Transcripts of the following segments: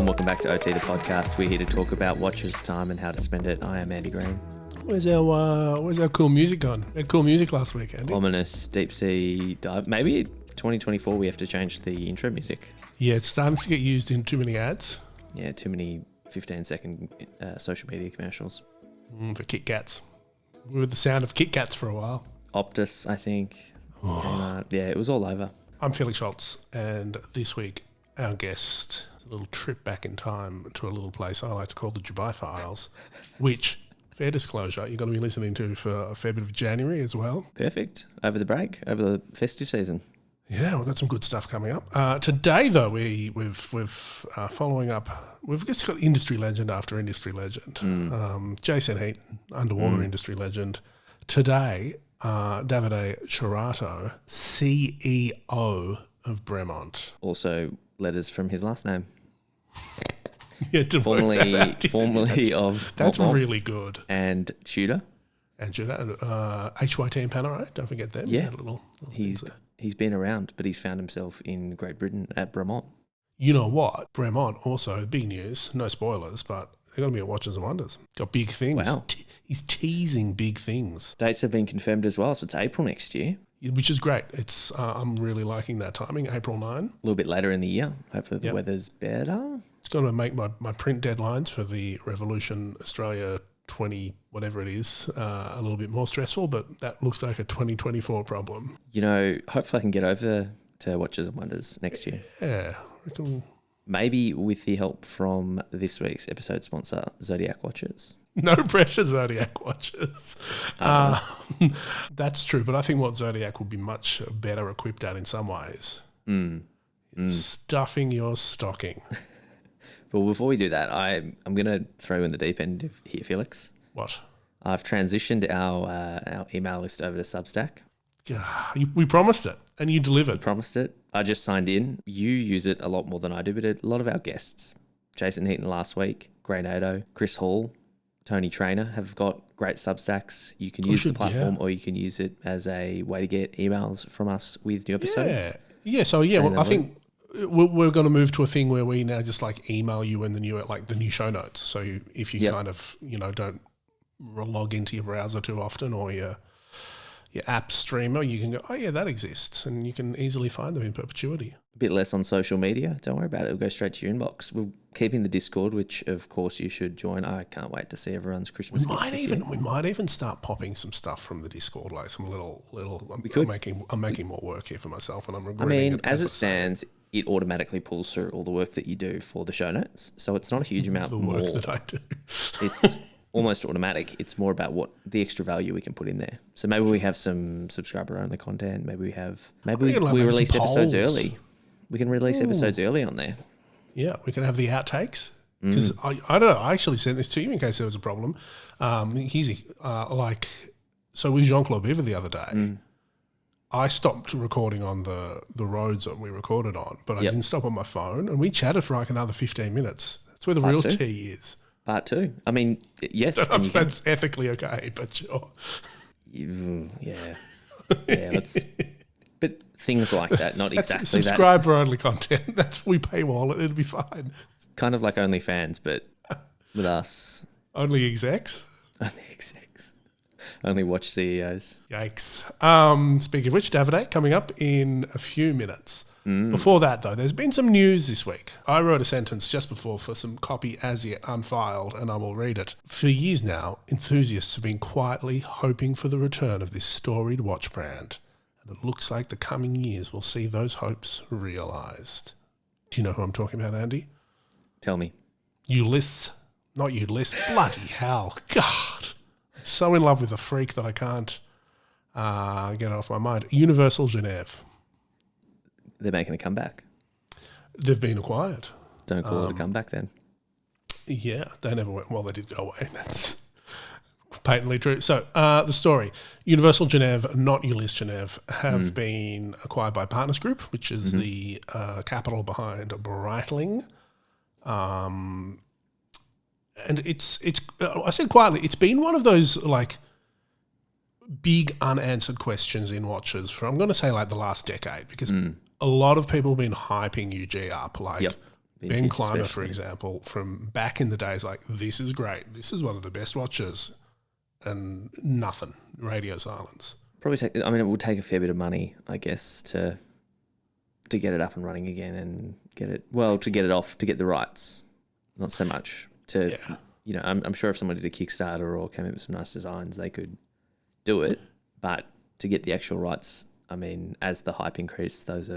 and welcome back to OT, the podcast. We're here to talk about watches, time, and how to spend it. I am Andy Green. Where's our cool music gone? We had cool music last week, Andy. Ominous deep sea dive. Maybe 2024 we have to change the intro music. Yeah, it's starting to get used in too many ads. Yeah, too many 15-second social media commercials. For Kit Kats. We were the sound of Kit Kats for a while. Optus, I think. Yeah, it was all over. I'm Felix Schultz, and this week our guest is a little trip back in time to a little place I like to call the Dubai Files, which, fair disclosure, you're going to be listening to for a fair bit of January as well. Perfect. Over the break, over the festive season. Yeah, we've got some good stuff coming up. Today, though, we've following up. We've just got industry legend after industry legend. Jason Heaton, underwater industry legend. Today, Davide Cerrato, CEO of Bremont. Also, letters from his last name. Yeah, formerly of that's Bob really good. And Tudor. And Tudor, HYT and Panerai, don't forget them. Yeah, little he's been around, but he's found himself in Great Britain at Bremont. You know what? Bremont also, big news, no spoilers, but they're going to be at Watches and Wonders. Got big things. Wow. He's teasing big things. Dates have been confirmed as well, so it's April next year. Which is great. It's I'm really liking that timing, April 9. A little bit later in the year. Hopefully the weather's better. It's going to make my print deadlines for the Revolution Australia 20, whatever it is, a little bit more stressful, but that looks like a 2024 problem. You know, hopefully I can get over to Watches and Wonders next year. Yeah. Maybe with the help from this week's episode sponsor, Zodiac Watches. No pressure, Zodiac Watches. That's true, but I think what Zodiac would be much better equipped at in some ways. Stuffing your stocking. Well, before we do that, I'm going to throw in the deep end here, Felix. What? I've transitioned our email list over to Substack. We promised it, and you delivered. Promised it. I just signed in. You use it a lot more than I do, but a lot of our guests, Jason Heaton last week, Gray Nato, Chris Hall, Tony Trainer, have got great Substacks. You can use the platform or you can use it as a way to get emails from us with new episodes. Yeah. So, I think we're going to move to a thing where we now just like email you in the new show notes. So if you kind of, don't log into your browser too often or your app streamer, you can go, oh yeah, that exists, and you can easily find them in perpetuity. A bit less on social media. Don't worry about it. It'll go straight to your inbox. We're keeping the Discord, which of course you should join. I can't wait to see everyone's Christmas gifts this year. We might even start popping some stuff from the Discord, like some little. I'm making more work here for myself, and I'm regretting it. As it stands, it automatically pulls through all the work that you do for the show notes. So it's not a huge amount more. The work that I do. It's almost automatic. It's more about what the extra value we can put in there. So maybe we have some subscriber-only content. Maybe we release episodes early. We can release episodes early on there. Yeah, we can have the outtakes. Because I don't know, I actually sent this to you in case there was a problem. So with Jean-Claude Biver the other day, I stopped recording on the roads that we recorded on, but I didn't stop on my phone, and we chatted for like another 15 minutes. That's where the real tea is. Part 2. I mean, yes. That's ethically okay, but sure. Yeah. But things like that, not exactly that. Subscriber-only content. We paywall it. It'll be fine. It's kind of like OnlyFans, but with us. Only execs? Only execs. Only watch CEOs. Yikes. Speaking of which, Davide, coming up in a few minutes. Before that, though, there's been some news this week. I wrote a sentence just before for some copy as yet unfiled, and I will read it. For years now, enthusiasts have been quietly hoping for the return of this storied watch brand, and it looks like the coming years will see those hopes realised. Do you know who I'm talking about, Andy? Tell me. Ulysse. Not Ulysse. Bloody hell. God. I'm so in love with a freak that I can't get it off my mind. Universal Geneve. They're making a comeback. They've been acquired. Don't call it a comeback then. Yeah, they never went. Well, they did go away. That's patently true. So the story. Universal Geneve, not Ulysse Geneve, have been acquired by Partners Group, which is the capital behind Breitling. And it's I said quietly, it's been one of those like big unanswered questions in watches for, I'm going to say, like the last decade, because a lot of people have been hyping UG up, like Ben Clymer, for example, from back in the days, like, this is great. This is one of the best watches. And nothing. Radio silence. It will take a fair bit of money, I guess, to get it up and running again and to get it off, to get the rights. Not so much to, I'm sure if someone did a Kickstarter or came up with some nice designs, they could do it. But to get the actual rights, I mean, as the hype increased, those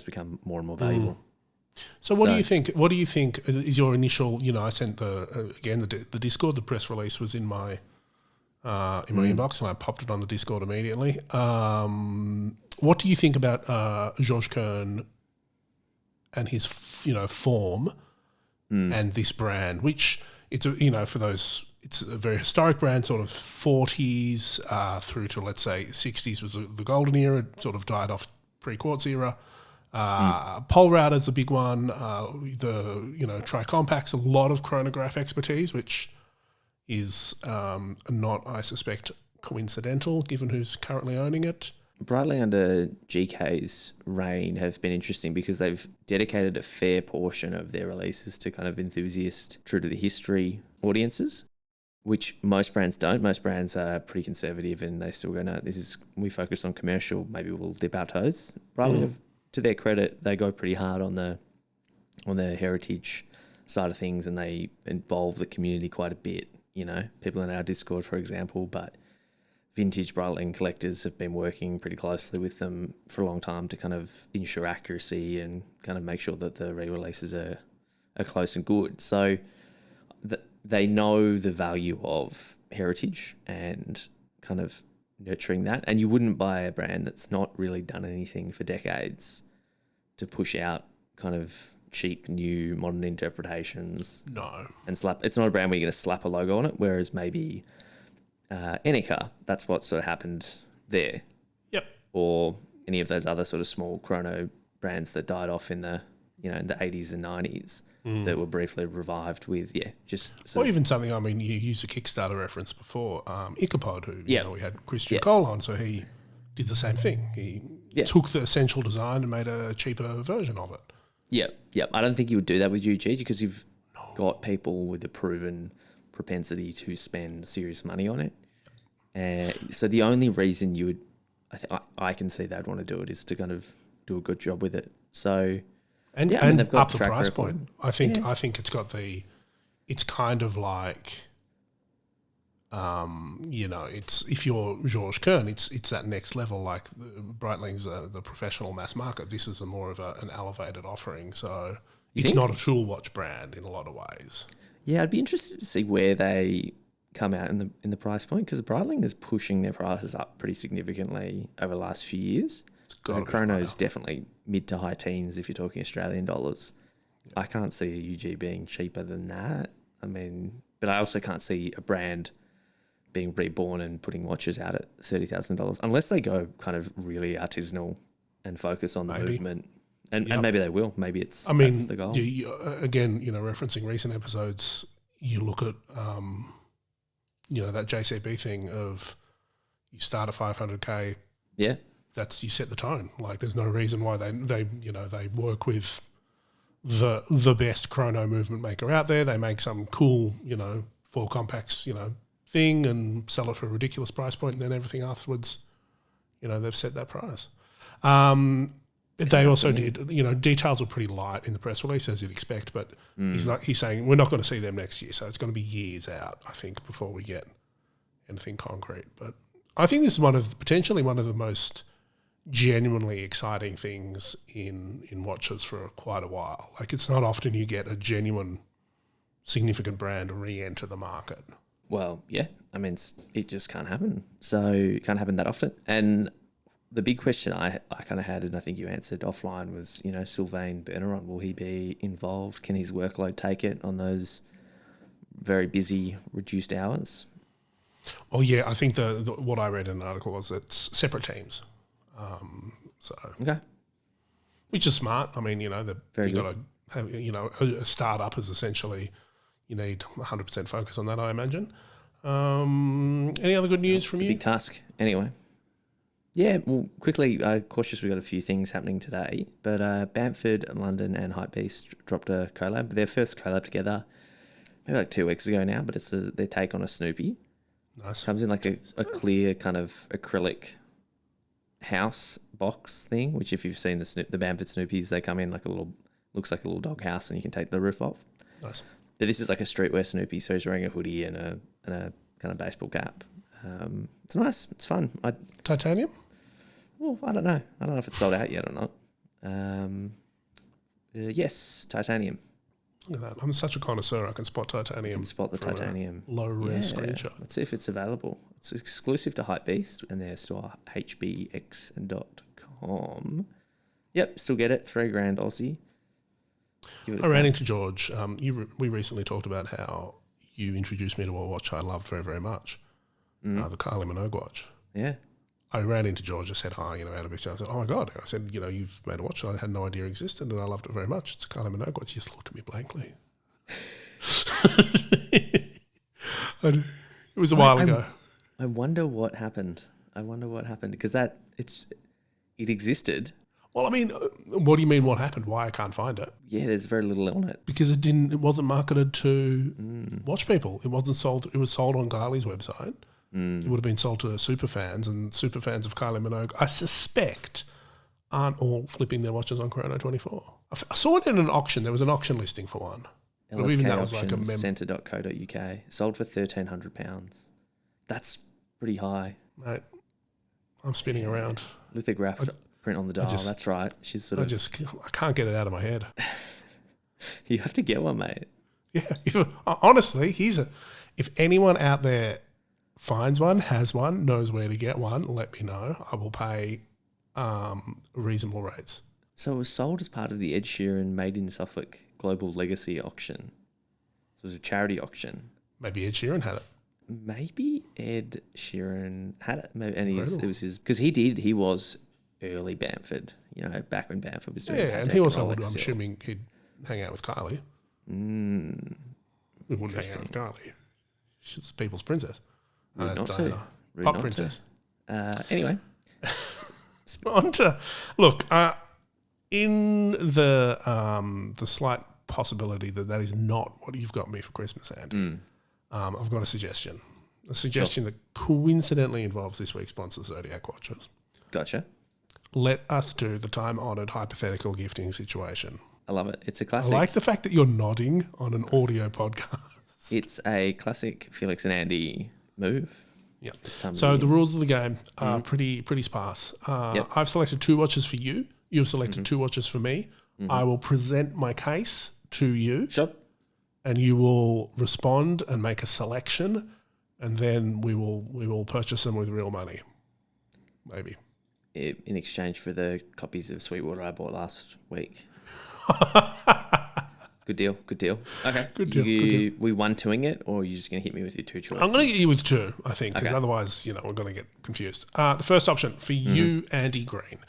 become more and more valuable. So what do you think? What do you think is your initial? I sent the Discord. The press release was in my inbox, and I popped it on the Discord immediately. What do you think about Georges Kern and his form and this brand, which it's it's a very historic brand, sort of 40s through to, let's say, 60s was the golden era. It sort of died off pre-quartz era. Pole Router's a big one. The Tri-Compact's a lot of chronograph expertise, which is not, I suspect, coincidental, given who's currently owning it. Breitling under GK's reign have been interesting because they've dedicated a fair portion of their releases to kind of enthusiast, true to the history audiences, which most brands don't. Most brands are pretty conservative and they still go, no, we focus on commercial, maybe we'll dip our toes. Breitling, to their credit, they go pretty hard on their heritage side of things, and they involve the community quite a bit. People in our Discord, for example, but vintage Breitling collectors have been working pretty closely with them for a long time to kind of ensure accuracy and kind of make sure that the re-releases are close and good. So they know the value of heritage and kind of nurturing that. And you wouldn't buy a brand that's not really done anything for decades to push out kind of cheap, new, modern interpretations. No. And it's not a brand where you're going to slap a logo on it, whereas maybe Enica, that's what sort of happened there. Yep. Or any of those other sort of small chrono brands that died off in the in the 80s and 90s that were briefly revived with, or even something, you used a Kickstarter reference before, Icopod, who, we had Christian Cole on, so he did the same thing. He took the essential design and made a cheaper version of it. Yep. I don't think you would do that with UG because you've got people with a proven propensity to spend serious money on it. So the only reason you would, I can see they'd want to do it is to kind of do a good job with it. So, and they've got up the price point. I think it's got it's kind of like, it's, if you're Georges Kern, it's that next level. Like Breitling's the professional mass market. This is more of an elevated offering. So it's not a tool watch brand in a lot of ways. Yeah, I'd be interested to see where they come out in the price point, because Breitling is pushing their prices up pretty significantly over the last few years. Chrono's definitely mid to high teens if you're talking Australian dollars. Yeah. I can't see a UG being cheaper than that. But I also can't see a brand being reborn and putting watches out at $30,000 unless they go kind of really artisanal and focus on the movement. And maybe they will. Maybe that's the goal. Again, referencing recent episodes, you look at that JCB thing of you start at 500K. Yeah. You set the tone. Like, there's no reason why they work with the best chrono movement maker out there. They make some cool, 4 compacts, thing and sell it for a ridiculous price point, and then everything afterwards, they've set that price. They also did, details were pretty light in the press release, as you'd expect, but he's saying we're not going to see them next year, so it's going to be years out, I think, before we get anything concrete. But I think this is potentially one of the most genuinely exciting things in watches for quite a while. Like, it's not often you get a genuine, significant brand re-enter the market. Well, yeah, it just can't happen. So it can't happen that often. And the big question I kind of had, and I think you answered offline, was, Sylvain Berneron, will he be involved? Can his workload take it on those very busy, reduced hours? Well, yeah, I think what I read in an article was it's separate teams. Okay. Which is smart. You've got to have, a startup is essentially, you need 100% focus on that, I imagine. Any other good news from you? It's a big task, anyway. Yeah, well, quickly, cautious, we've got a few things happening today, but Bamford, London and Hypebeast dropped a collab. Their first collab together, maybe like 2 weeks ago now, but it's their take on a Snoopy. Nice. Comes in like a clear kind of acrylic house box thing, which if you've seen the Bamford Snoopies, they come in like looks like a little dog house and you can take the roof off. Nice. But this is like a streetwear Snoopy, so he's wearing a hoodie and a kind of baseball cap. It's nice. It's fun. Titanium? Well, I don't know. I don't know if it's sold out yet or not. Yes, titanium. Look at that. I'm such a connoisseur. I can spot titanium. You can spot the titanium. Low-res screenshot. Let's see if it's available. It's exclusive to Hypebeast and their store, hbx.com. Yep, still get it. $3,000 Aussie. I ran into George. We recently talked about how you introduced me to a watch I loved very, very much, the Kylie Minogue watch. Yeah. I ran into George and said hi, out of his I said, oh my God. I said, you've made a watch I had no idea existed and I loved it very much. It's a Kylie Minogue watch. He just looked at me blankly. It was a while ago. I wonder what happened. Because it existed. Well, I mean, what do you mean what happened? Why I can't find it? Yeah, there's very little on it. Because it wasn't marketed to watch people. It wasn't sold. It was sold on Kylie's website. It would have been sold to superfans, and superfans of Kylie Minogue, I suspect, aren't all flipping their watches on Chrono24. I saw it in an auction. There was an auction listing for one. LSK that was like a centre.co.uk. Sold for £1,300. That's pretty high. Mate, I'm spinning around. Lithographed print on the dial. That's right. She's I can't get it out of my head. You have to get one, mate. Yeah. Honestly, if anyone out there finds one, has one, knows where to get one, let me know. I will pay reasonable rates. So it was sold as part of the Ed Sheeran Made in Suffolk Global Legacy auction. So it was a charity auction. Maybe Ed Sheeran had it. Maybe Ed Sheeran had it. Maybe, and it was his... Because he was early Bamford, back when Bamford was doing it. Yeah, and he also would, I'm assuming he'd hang out with Kylie. He wouldn't hang out with Kylie. She's people's princess. That's Diana. Pop princess. Anyway. Look, in the slight possibility that is not what you've got me for Christmas, Andy, I've got a suggestion. A suggestion that coincidentally involves this week's sponsor, Zodiac watches. Gotcha. Let us do the time-honoured hypothetical gifting situation. I love it. It's a classic. I like the fact that you're nodding on an audio podcast. It's a classic Felix and Andy move. Yeah. So the rules of the game are pretty sparse. Yep. I've selected 2 watches for you. You've selected 2 watches for me. I will present my case to you. Sure. And you will respond and make a selection, and then we will purchase them with real money. Maybe. In exchange for the copies of Sweetwater I bought last week. Good deal. Okay. Good deal. We 1-2ing it, or are you just going to hit me with your 2 choices? I'm going to get you with 2, I think, because otherwise, we're going to get confused. The first option for you, Andy Green,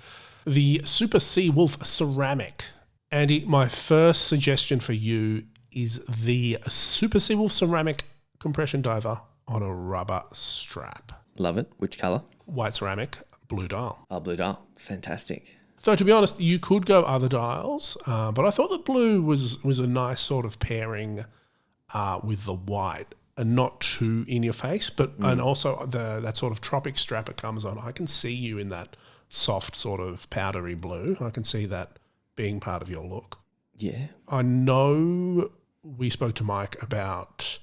the Super Seawolf Ceramic. Andy, my first suggestion for you is the Super Seawolf Ceramic compression diver on a rubber strap. Love it. Which colour? White ceramic, blue dial. Oh, blue dial. Fantastic. So to be honest, you could go other dials, but I thought the blue was a nice sort of pairing with the white, and not too in your face, but and also that sort of tropic strap it comes on. I can see you in that soft sort of powdery blue. I can see that being part of your look. Yeah. I know we spoke to Mike about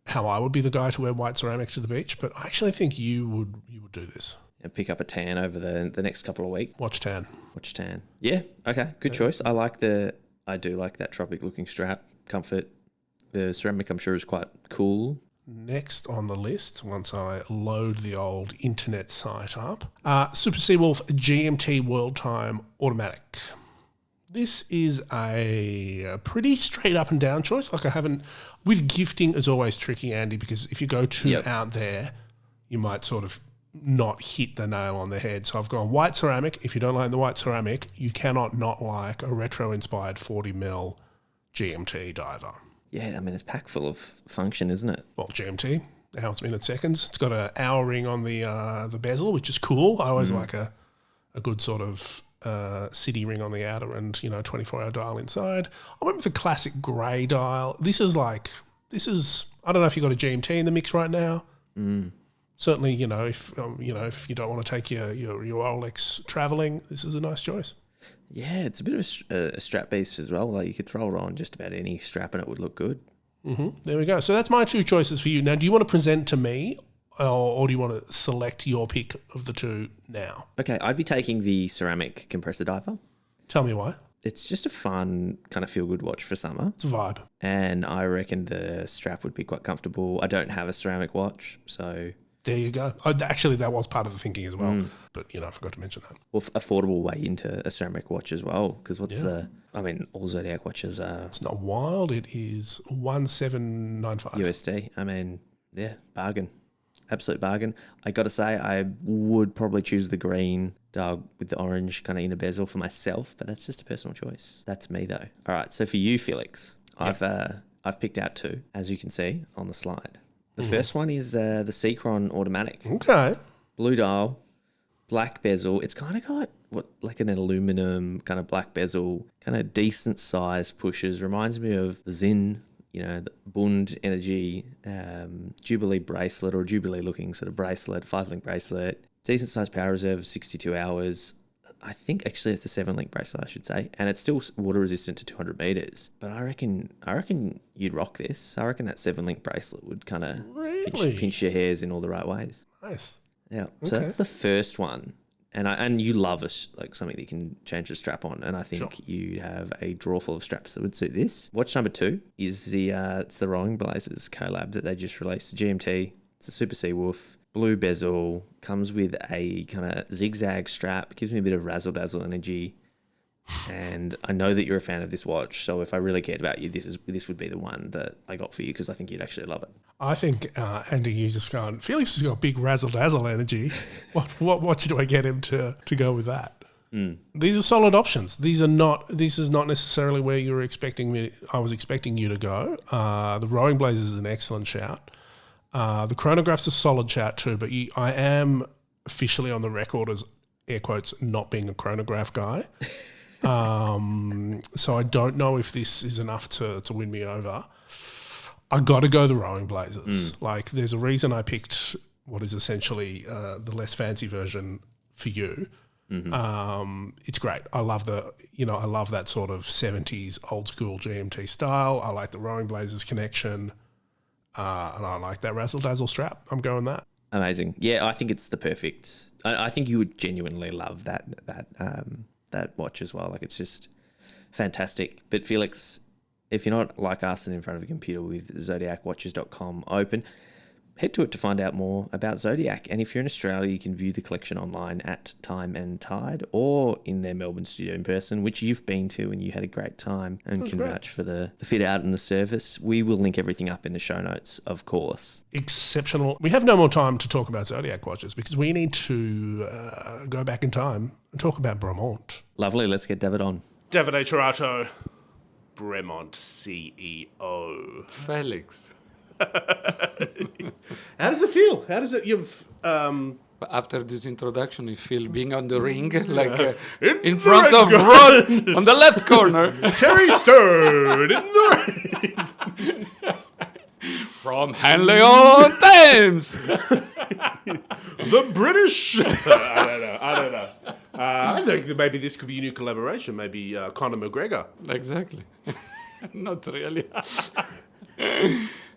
how I would be the guy to wear white ceramic to the beach, but I actually think you would do this. And pick up a tan over the next couple of weeks. Watch tan. Yeah. Okay. Good choice. I do like that tropic looking strap. Comfort. The ceramic, I'm sure, is quite cool. Next on the list, once I load the old internet site up, Super Seawolf GMT World Time Automatic. This is a pretty straight up and down choice. With gifting is always tricky, Andy, because if you go too out there, you might sort of not hit the nail on the head. So I've gone white ceramic. If you don't like the white ceramic, you cannot not like a retro-inspired 40mm GMT diver. Yeah, I mean, it's packed full of function, isn't it? Well, GMT, hours, minutes, seconds. It's got an hour ring on the bezel, which is cool. I always like a good sort of city ring on the outer and, 24-hour dial inside. I went with the classic grey dial. This is, I don't know if you've got a GMT in the mix right now. Certainly, if you don't want to take your Rolex travelling, this is a nice choice. Yeah, it's a bit of a strap beast as well. Like you could throw it on just about any strap and it would look good. There we go. So that's my two choices for you. Now, do you want to present to me or do you want to select your pick of the two now? Okay, I'd be taking the ceramic compressor diver. Tell me why. It's just a fun kind of feel-good watch for summer. It's a vibe. And I reckon the strap would be quite comfortable. I don't have a ceramic watch, so... There you go. Actually, that was part of the thinking as well. But, I forgot to mention that. Well, affordable way into a ceramic watch as well. Because all Zodiac watches are... It's not wild. It is 1795. USD. I mean, yeah, bargain. Absolute bargain. I got to say, I would probably choose the green dial with the orange kind of inner bezel for myself, but that's just a personal choice. That's me, though. All right, so for you, Felix, I've picked out two, as you can see on the slide. The first one is the Seacron automatic. Okay. Blue dial, black bezel. It's kind of got like an aluminum kind of black bezel, kind of decent size pushes. Reminds me of the Zin, the Bund Energy Jubilee bracelet or Jubilee looking sort of bracelet, 5-link bracelet. Decent size power reserve of 62 hours. I think actually it's a 7-link bracelet, I should say, and it's still water resistant to 200 meters. But I reckon you'd rock this. I reckon that 7-link bracelet would kind of pinch your hairs in all the right ways. Nice. Yeah. So that's the first one, and you love something that you can change the strap on, and I think you have a drawer full of straps that would suit this. Watch number 2 is it's the Rolling Blazers collab that they just released. The GMT. It's a Super Seawolf. Blue bezel, comes with a kind of zigzag strap, gives me a bit of razzle-dazzle energy. And I know that you're a fan of this watch, so if I really cared about you, this would be the one that I got for you because I think you'd actually love it. I think, Andy, you just gone, Felix has got big razzle-dazzle energy. What do I get him to go with that? These are solid options. This is not necessarily where you were I was expecting you to go. The Rowing Blazers is an excellent shout. The chronograph's a solid shout too, but I am officially on the record as, air quotes, not being a chronograph guy. So I don't know if this is enough to win me over. I got to go the Rowing Blazers. There's a reason I picked what is essentially the less fancy version for you. It's great. I love that sort of 70s old school GMT style. I like the Rowing Blazers connection. And I like that razzle-dazzle strap. I'm going that. Amazing. Yeah, I think it's the perfect... I think you would genuinely love that watch as well. It's just fantastic. But Felix, if you're not like us and in front of a computer with zodiacwatches.com open, head to it to find out more about Zodiac. And if you're in Australia, you can view the collection online at Time and Tide or in their Melbourne studio in person, which you've been to and you had a great time and can vouch for the fit out and the service. We will link everything up in the show notes, of course. Exceptional. We have no more time to talk about Zodiac watches because we need to go back in time and talk about Bremont. Lovely. Let's get David on. Davide Cerrato, Bremont CEO. Felix. How does it feel? How does it? After this introduction, you feel being on the ring, in front of Rod on the left corner. Terry Stern in the right. From Hanley on Thames. The British. I don't know. I think that maybe this could be a new collaboration. Maybe Conor McGregor. Exactly. Not really.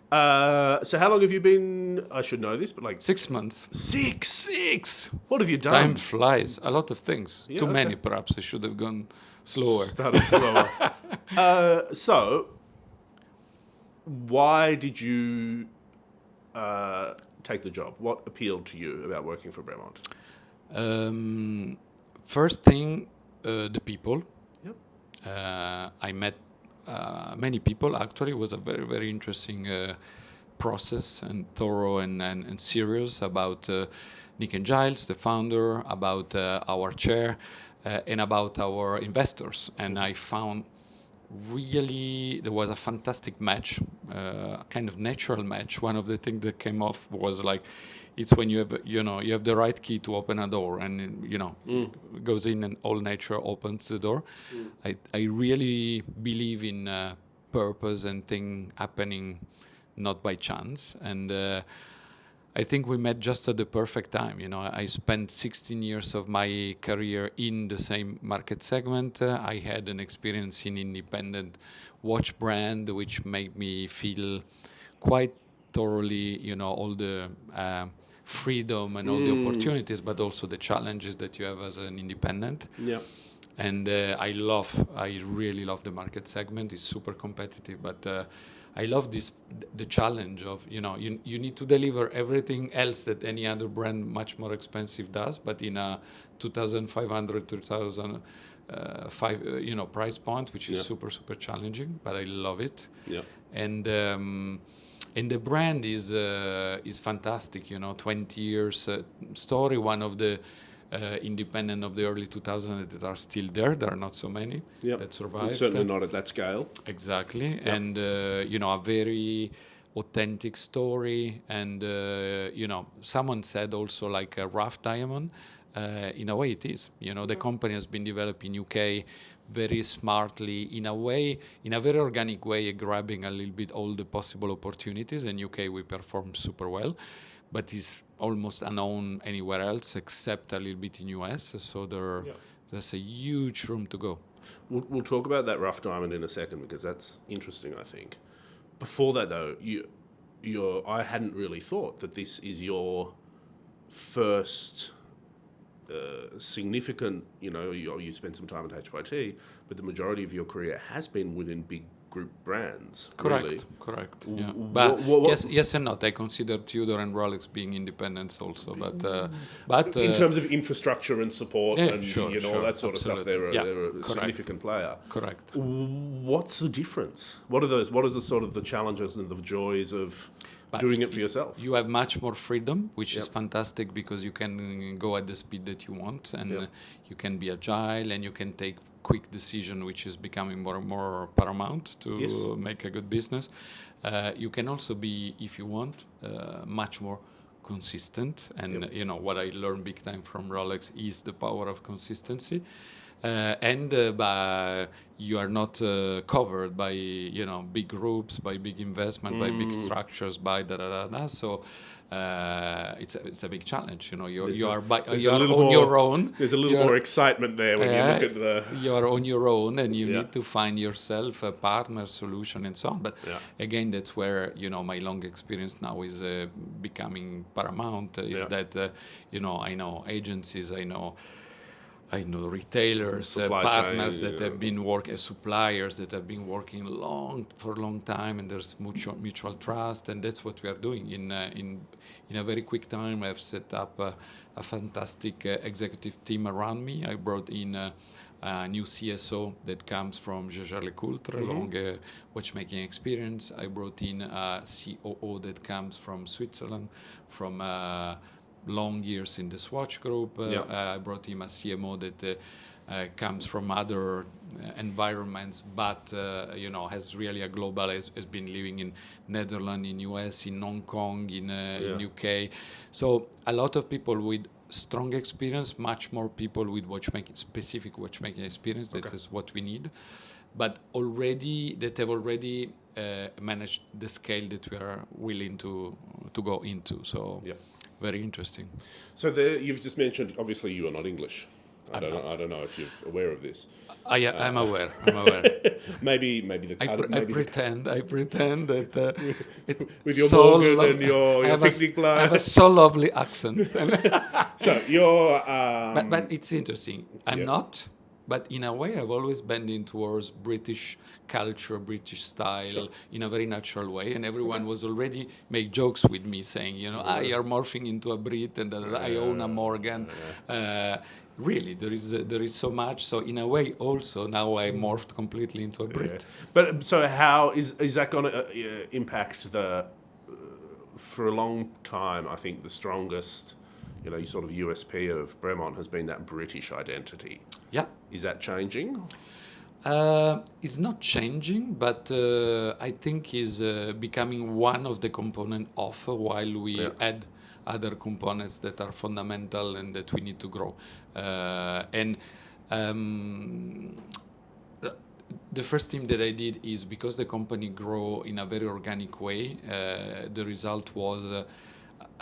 So how long have you been, I should know this, but 6 months. Six? What have you done? Time flies. A lot of things. Too many, perhaps. I should have gone slower. Started slower. So, why did you take the job? What appealed to you about working for Bremont? First thing, the people. Yep. I met many people. Actually, it was a very, very interesting process and thorough and serious about Nick and Giles, the founder, about our chair, and about our investors. And I found really, there was a fantastic match, kind of natural match. One of the things that came off was like, it's when you have, you have the right key to open a door, and it goes in, and all nature opens the door. I really believe in purpose and thing happening not by chance, and I think we met just at the perfect time. I spent 16 years of my career in the same market segment. I had an experience in independent watch brand, which made me feel quite thoroughly, all the freedom and all the opportunities, but also the challenges that you have as an independent. Yeah. And I really love the market segment. It's super competitive, but I love the challenge of, you need to deliver everything else that any other brand much more expensive does, but in a 2,500, 2,005, price point, which is super, super challenging, but I love it. Yeah. And the brand is fantastic, 20 years story, one of the independent of the early 2000s that are still there. There are not so many that survived. Certainly not at that scale. Exactly. Yep. And, a very authentic story. And, someone said also like a rough diamond. In a way it is. The company has been developed in UK very smartly, in a very organic way, grabbing a little bit all the possible opportunities. In UK we perform super well, but it's almost unknown anywhere else except a little bit in US. So there's a huge room to go. We'll talk about that rough diamond in a second, because that's interesting, I think. Before that, though, I hadn't really thought that this is your first significant, you spent some time at HYT, but the majority of your career has been within big group brands. Correct, really. correct. Yeah. But yes and not. I consider Tudor and Rolex being independents also, but in terms of infrastructure and support and sure, all that sort absolutely. of stuff, they're a significant player. Correct. What's the difference? What are the sort of the challenges and the joys of doing it for yourself? You have much more freedom, which is fantastic, because you can go at the speed that you want, and you can be agile, and you can take quick decision, which is becoming more and more paramount to make a good business. You can also be, if you want, much more consistent. And what I learned big time from Rolex is the power of consistency. And you are not covered by big groups, by big investment, by big structures, by So it's a big challenge. You are on your own. There's a little more excitement there when you look at the. You are on your own, and you need to find yourself a partner, solution, and so on. But again, that's where my long experience now is becoming paramount. Is that I know agencies, I know retailers, partners that have been suppliers that have been working for a long time, and there's mutual trust, and that's what we are doing. In a very quick time, I've set up a fantastic executive team around me. I brought in a new CSO that comes from Jaeger-LeCoultre, long watchmaking experience. I brought in a COO that comes from Switzerland, from long years in the Swatch Group. I brought him a CMO that comes from other environments, but has really a global, has been living in Netherlands, in US, in Hong Kong, in UK. So a lot of people with strong experience, much more people with specific watchmaking experience. That is what we need, but that have already managed the scale that we are willing to go into. So. Very interesting. So you've just mentioned, obviously you are not English. I don't know if you're aware of this. I'm aware. maybe the I pretend that it's with your so Morgan and your picnic blood. I have a so lovely accent. So you're. But it's interesting. I'm not. But in a way, I've always bending towards British culture, British style, in a very natural way. And everyone was already make jokes with me, saying, you're morphing into a Brit, and I own a Morgan. Really, there is so much. So in a way, also now I morphed completely into a Brit. But so how is that going to impact for a long time? I think the strongest. Sort of USP of Bremont has been that British identity. Yeah. Is that changing? It's not changing, but I think is becoming one of the component of while we add other components that are fundamental and that we need to grow. And the first thing that I did is because the company grow in a very organic way, the result was a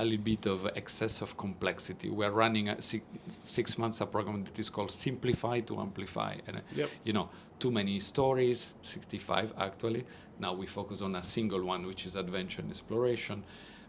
little bit of excess of complexity. We're running a 6 months a program that is called Simplify to Amplify. And, too many stories, 65 actually. Now we focus on a single one, which is adventure and exploration.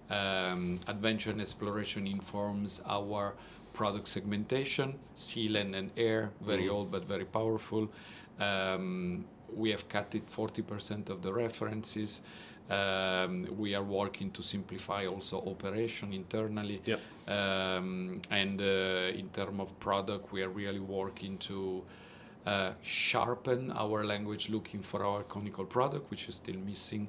Adventure and exploration informs our product segmentation, sea, land, and air, very old but very powerful. We have cut it 40% of the references. We are working to simplify also operation internally. And in terms of product, we are really working to sharpen our language, looking for our conical product, which is still missing,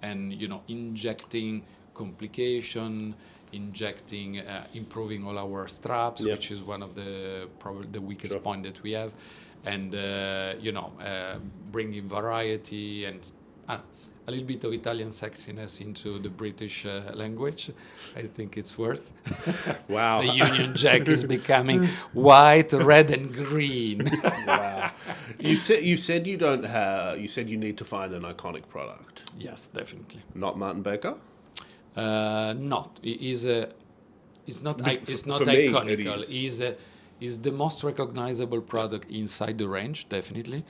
and injecting complication, improving all our straps, which is one of the probably the weakest point that we have, and bringing variety and a little bit of Italian sexiness into the British language. I think it's worth. Wow. The Union Jack is becoming white, red, and green. Wow. You said you don't have. You said you need to find an iconic product. Yes, definitely. Not Martin Baker. Not. It's not. It's not for me, iconical. it Is the most recognizable product inside the range, definitely.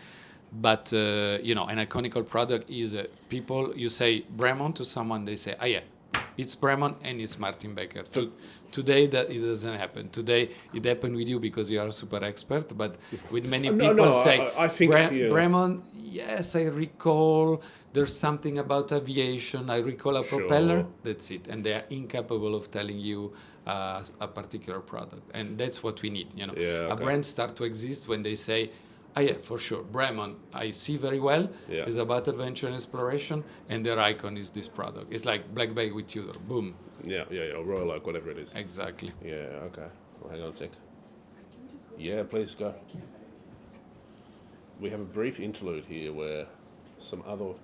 But an iconical product is people. You say Bremont to someone, they say, yeah, it's Bremont and it's Martin Baker. Today that it doesn't happen. Today it happened with you because you are a super expert. But with many people I think Bremont. Yes, I recall. There's something about aviation. I recall a propeller. That's it, and they are incapable of telling you a particular product, and that's what we need. A brand start to exist when they say, yeah, for sure. Bremont, I see very well. Yeah. It's about adventure and exploration, and their icon is this product. It's like Black Bay with Tudor. Boom. Yeah. Royal Oak, whatever it is. Exactly. Yeah. Okay. Well, hang on a sec. Yeah, please go. We have a brief interlude here where some other.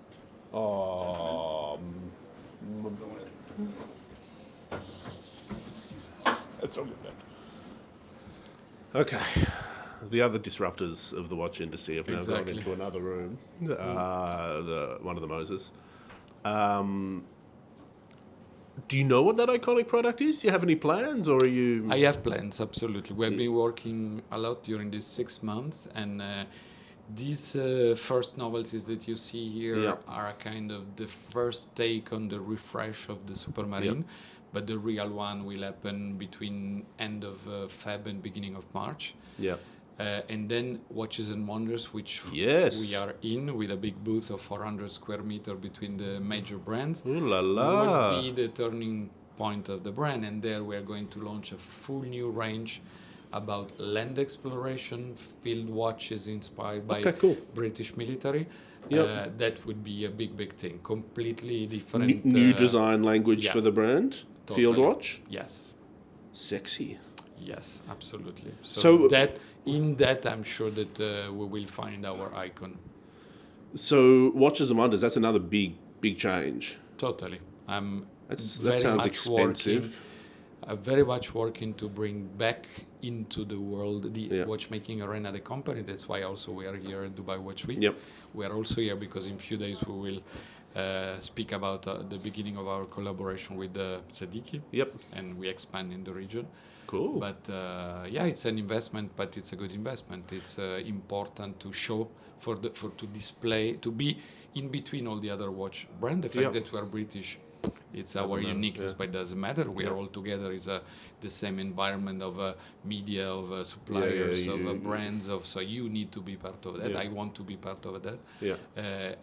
That's all good. Okay. The other disruptors of the watch industry have now gone into another room. One of the Moses. Do you know what that iconic product is? Do you have any plans, or are you? I have plans, absolutely. We have been working a lot during these 6 months, and these first novelties that you see here are kind of the first take on the refresh of the Supermarine. But the real one will happen between end of Feb and beginning of March. Yeah. And then Watches and Wonders, which we are in with a big booth of 400 square meters between the major brands. Ooh la la. Will be the turning point of the brand, and there we are going to launch a full new range about land exploration, field watches inspired by British military. That would be a big thing. Completely different. New design language for the brand? Totally. Field watch? Yes. Sexy. Yes, absolutely. So that I'm sure that we will find our icon. So Watches and Wonders, that's another big change. Totally. That sounds expensive. I'm very much working to bring back into the world the watchmaking arena, the company. That's why also we are here at Dubai Watch Week. We are also here because in a few days we will speak about the beginning of our collaboration with Zadiki. And we expand in the region. Cool. But it's an investment, but it's a good investment. It's important to show to display, to be in between all the other watch brands. The fact that we are British, it's our uniqueness, but it doesn't matter. We are all together. It's the same environment of media, of suppliers, of brands. So you need to be part of that. I want to be part of that.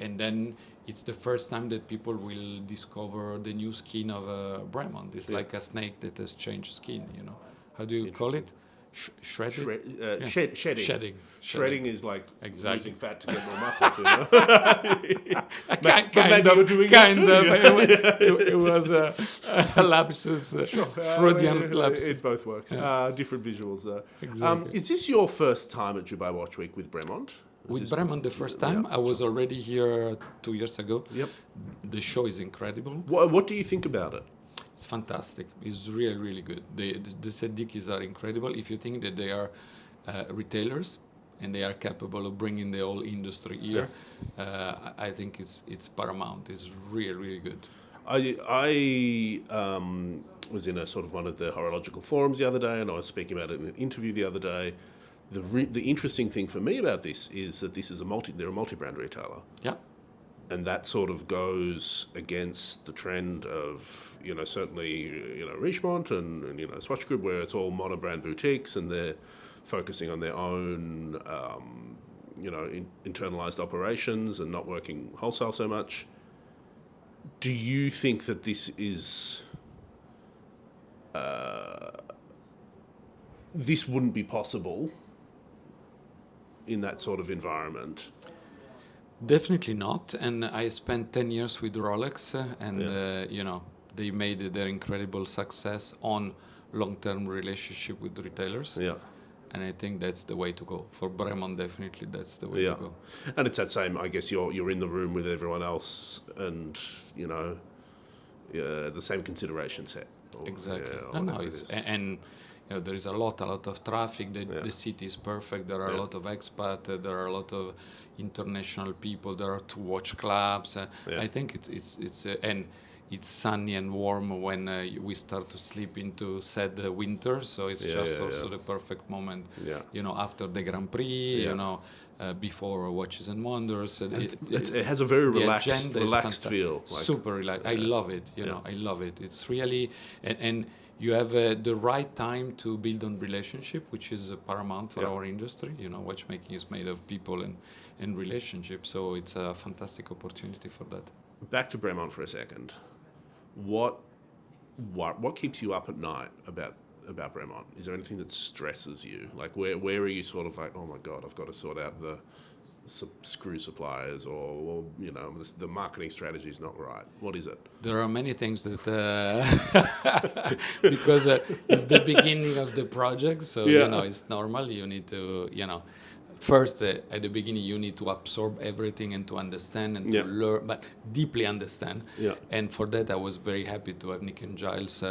And then it's the first time that people will discover the new skin of Bremont. It's like a snake that has changed skin. How do you call it? Shredding. Shedding. Shredding is like losing fat to get more muscle. It was a lapsus, Freudian lapsus. It both works. Different visuals. Exactly. Is this your first time at Dubai Watch Week with Bremont? With Bremont the first time, I was already here 2 years ago. Yep. The show is incredible. What do you think about it? It's fantastic. It's really, really good. The Siddiquis are incredible. If you think that they are retailers and they are capable of bringing the whole industry here, I think it's paramount. It's really, really good. I was in a sort of one of the horological forums the other day, and I was speaking about it in an interview the other day. The interesting thing for me about this is that this is they're a multi-brand retailer. Yeah. And that sort of goes against the trend of, certainly, Richemont and Swatch Group, where it's all monobrand boutiques and they're focusing on their own, internalized operations and not working wholesale so much. Do you think that this is... this wouldn't be possible in that sort of environment? Definitely not. And I spent 10 years with Rolex, and they made their incredible success on long-term relationship with retailers. Yeah. And I think that's the way to go. For Bremont, definitely that's the way to go. And it's that same, I guess, you're in the room with everyone else and, the same consideration set. Exactly. And there is a lot of traffic. The city is perfect. There are a lot of expats. There are a lot of international people. There are 2 watch clubs. I think it's and it's sunny and warm when we start to slip into said winter. So it's also the perfect moment. After the Grand Prix, before Watches and Wonders. It has a very relaxed feel. Super relaxed. I love it. I love it. It's really and you have the right time to build on relationship, which is paramount for our industry. Watchmaking is made of people and relationships. So it's a fantastic opportunity for that. Back to Bremont for a second. What keeps you up at night about Bremont? Is there anything that stresses you? Like where are you sort of like, oh my God, I've got to sort out the screw suppliers, or the marketing strategy is not right? What is it? There are many things that because it's the beginning of the project, so it's normal. You need to first, at the beginning, you need to absorb everything and to understand and to learn, but deeply understand. Yeah. And for that, I was very happy to have Nick and Giles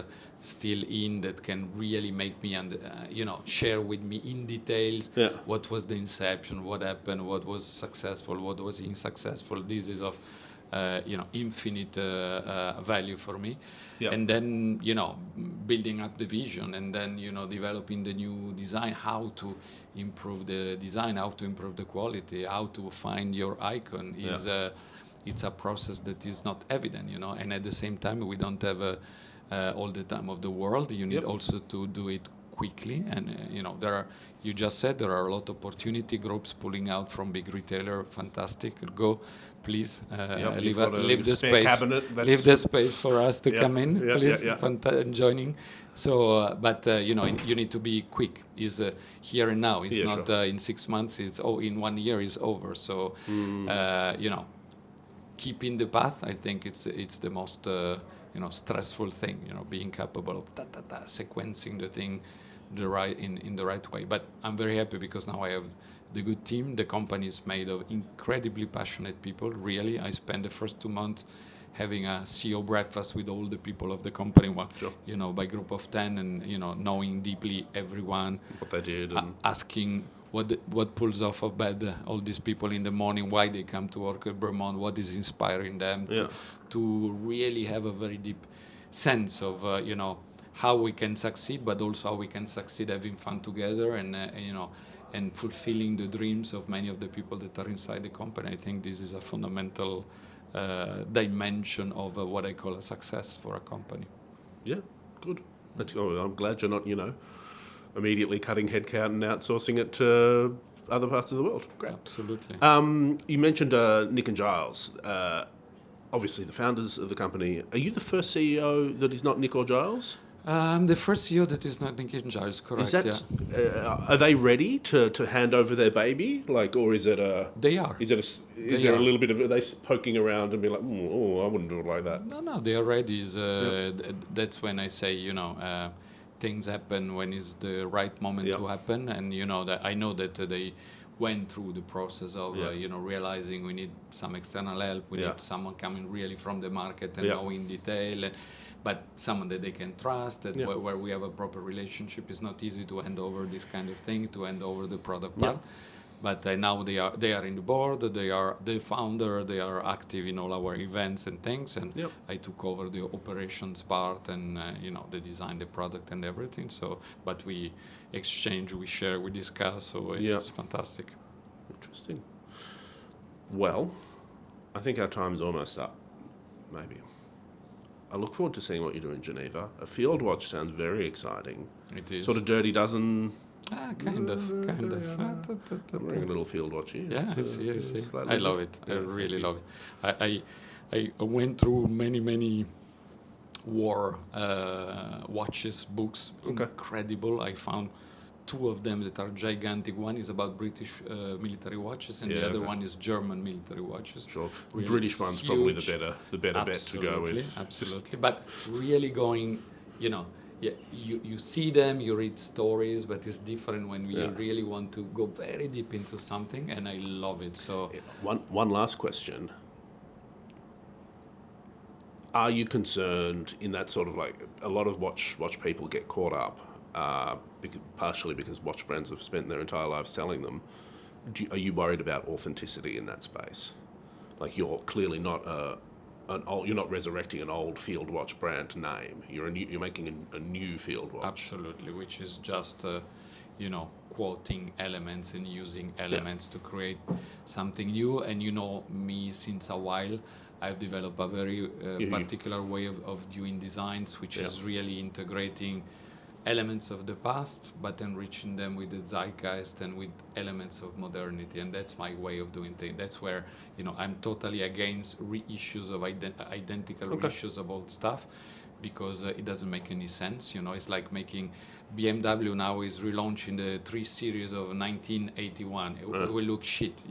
still in that can really make me, share with me in details what was the inception, what happened, what was successful, what was unsuccessful. This is of, infinite value for me. Yeah. And then, building up the vision and then, developing the new design, how to improve the design, how to improve the quality, how to find your icon is it's a process that is not evident, and at the same time we don't have all the time of the world. You need also to do it quickly, and you just said there are a lot of opportunity groups pulling out from big retailer. Fantastic, go please leave the space cabinet, leave the space for us to come in, please. Joining. So but you need to be quick. Is here and now. It's not in 6 months. It's in 1 year is over. So keeping the path, I think it's the most stressful thing, being capable of sequencing the thing in the right way. But I'm very happy because now I have the good team. The company is made of incredibly passionate people. Really, I spent the first 2 months having a CEO breakfast with all the people of the company, by group of 10, and knowing deeply everyone, what they did, and asking what pulls off of bed all these people in the morning, why they come to work at Bremont, what is inspiring them, to really have a very deep sense of how we can succeed, but also how we can succeed having fun together and fulfilling the dreams of many of the people that are inside the company. I think this is a fundamental dimension of what I call a success for a company. Yeah, good. I'm glad you're not, immediately cutting headcount and outsourcing it to other parts of the world. Great. Absolutely. You mentioned Nick and Giles, obviously the founders of the company. Are you the first CEO that is not Nick or Giles? I'm the first CEO that is not Nick and Giles, correct? Is that, are they ready to hand over their baby? Or is it a... They are. Is there a little bit of... Are they poking around and be like, I wouldn't do it like that? No, they are ready. That's when I say, things happen when it's the right moment to happen. And, that I know that they went through the process of realizing we need some external help, we need someone coming really from the market and know in detail, but someone that they can trust, that where we have a proper relationship. It's not easy to hand over this kind of thing, to hand over the product part. But now they are in the board, they are the founder, they are active in all our events and things, and I took over the operations part, and they design the product and everything. So, but we exchange, we share, we discuss, so it's just fantastic. Interesting. Well, I think our time's almost up, maybe. I look forward to seeing what you do in Geneva. A field watch sounds very exciting. It is. Sort of dirty dozen. Kind of. I'm wearing a little field watch here. Yeah, I see. I love it. I really love it. I went through many war watches, books. Okay. Incredible. I found 2 of them that are gigantic. One is about British military watches, and the other one is German military watches. Sure. Really British one's huge. probably the better bet to go with. Absolutely. But really going, you see them, you read stories, but it's different when we really want to go very deep into something, and I love it. So one last question. Are you concerned in that sort of like a lot of watch people get caught up, partially because watch brands have spent their entire lives selling them? Are you worried about authenticity in that space? Like you're clearly not you're not resurrecting an old field watch brand name. You're making a new field watch. Absolutely, which is just quoting elements and using elements to create something new. And me since a while, I've developed a very particular way of doing designs, which is really integrating elements of the past, but enriching them with the zeitgeist and with elements of modernity. And that's my way of doing things. That's where, I'm totally against reissues of identical reissues of old stuff, because it doesn't make any sense. It's like making BMW now is relaunching the 3 Series of 1981. It will look shit,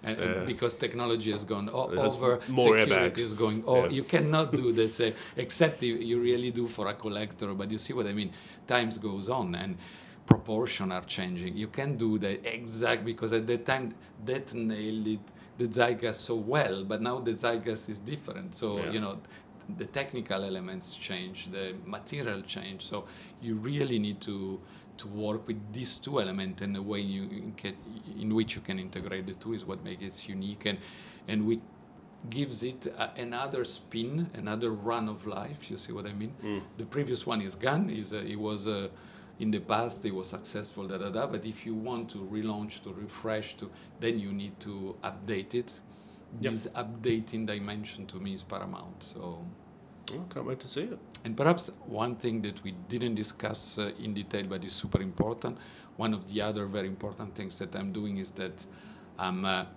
and because technology has gone over, more security airbags. is going, you cannot do this, except if you really do for a collector. But you see what I mean? Times goes on, and proportions are changing. You can do the exact, because at that time that nailed it, the zeitgeist so well, but now the zeitgeist is different. So, the technical elements change, the material change. So you really need to work with these 2 elements, and the way in which you can integrate the 2 is what makes it unique, and we gives it another spin, another run of life. You see what I mean? The previous one is gone. It was in the past it was successful, but if you want to relaunch, to refresh, then you need to update it. This updating dimension to me is paramount. So I can't wait to see it. And perhaps one thing that we didn't discuss in detail, but is super important, one of the other very important things that I'm doing is that I'm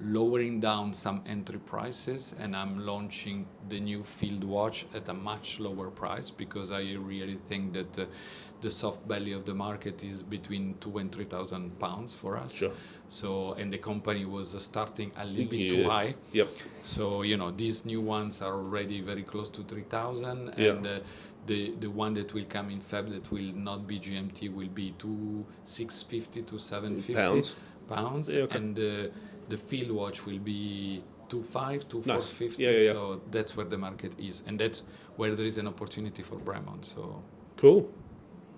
lowering down some entry prices, and I'm launching the new field watch at a much lower price, because I really think that the soft belly of the market is between £2,000 and £3,000 for us. Sure. So, and the company was starting a little bit too high. Yep. So, these new ones are already very close to 3,000, and the one that will come in Feb that will not be GMT will be £650 to £750 pounds, and the field watch will be 2,500 to 450. So that's where the market is, and that's where there is an opportunity for Bremont. So cool.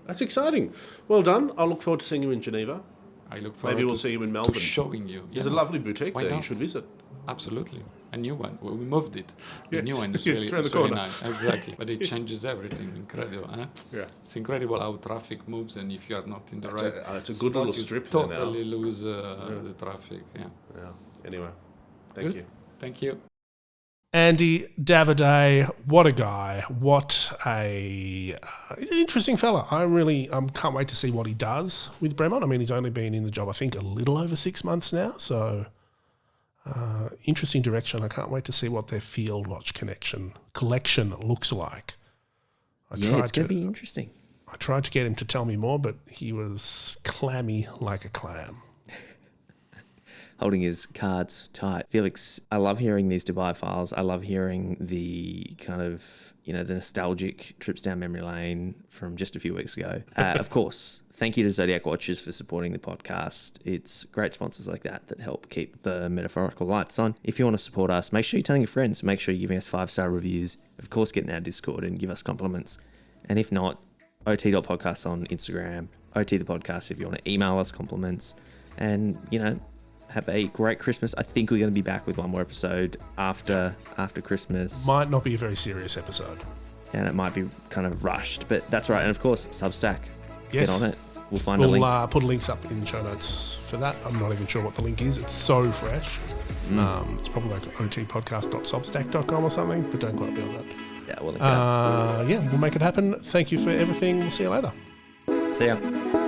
That's exciting. Well done. I'll look forward to seeing you in Geneva. I look forward Maybe we'll see you in Melbourne. to showing you. There's a lovely boutique there. Not? You should visit. Absolutely. A new one. Well, we moved it. The Yes. new one is Yes, really, around the it's really corner. nice. Exactly. But it changes everything. Incredible. Huh? Yeah. It's incredible how traffic moves, and if you are not in the right It's a spot, good little you strip there now. totally lose the traffic. Yeah. Anyway, thank Good. you. Thank you. Andy Davide, what a guy. What a interesting fella. I really can't wait to see what he does with Bremont. I mean, he's only been in the job, I think, a little over 6 months now. So interesting direction. I can't wait to see what their field watch collection looks like. It's going to be interesting. I tried to get him to tell me more, but he was clammy like a clam. holding his cards tight. Felix, I love hearing these Dubai files. I love hearing the kind of, the nostalgic trips down memory lane from just a few weeks ago. Of course, thank you to Zodiac Watches for supporting the podcast. It's great sponsors like that help keep the metaphorical lights on. If you want to support us, make sure you're telling your friends. Make sure you're giving us 5-star reviews. Of course, get in our Discord and give us compliments. And if not, ot.podcast on Instagram, ot the podcast if you want to email us compliments. And, have a great Christmas. I think we're going to be back with one more episode after Christmas. Might not be a very serious episode. And it might be kind of rushed, but that's right. And of course, Substack. Yes. Get on it. We'll find a link. We'll put links up in show notes for that. I'm not even sure what the link is. It's so fresh. It's probably like otpodcast.substack.com or something, but don't quote me on that. Yeah, we'll link it up. We'll make it happen. Thank you for everything. We'll see you later. See ya.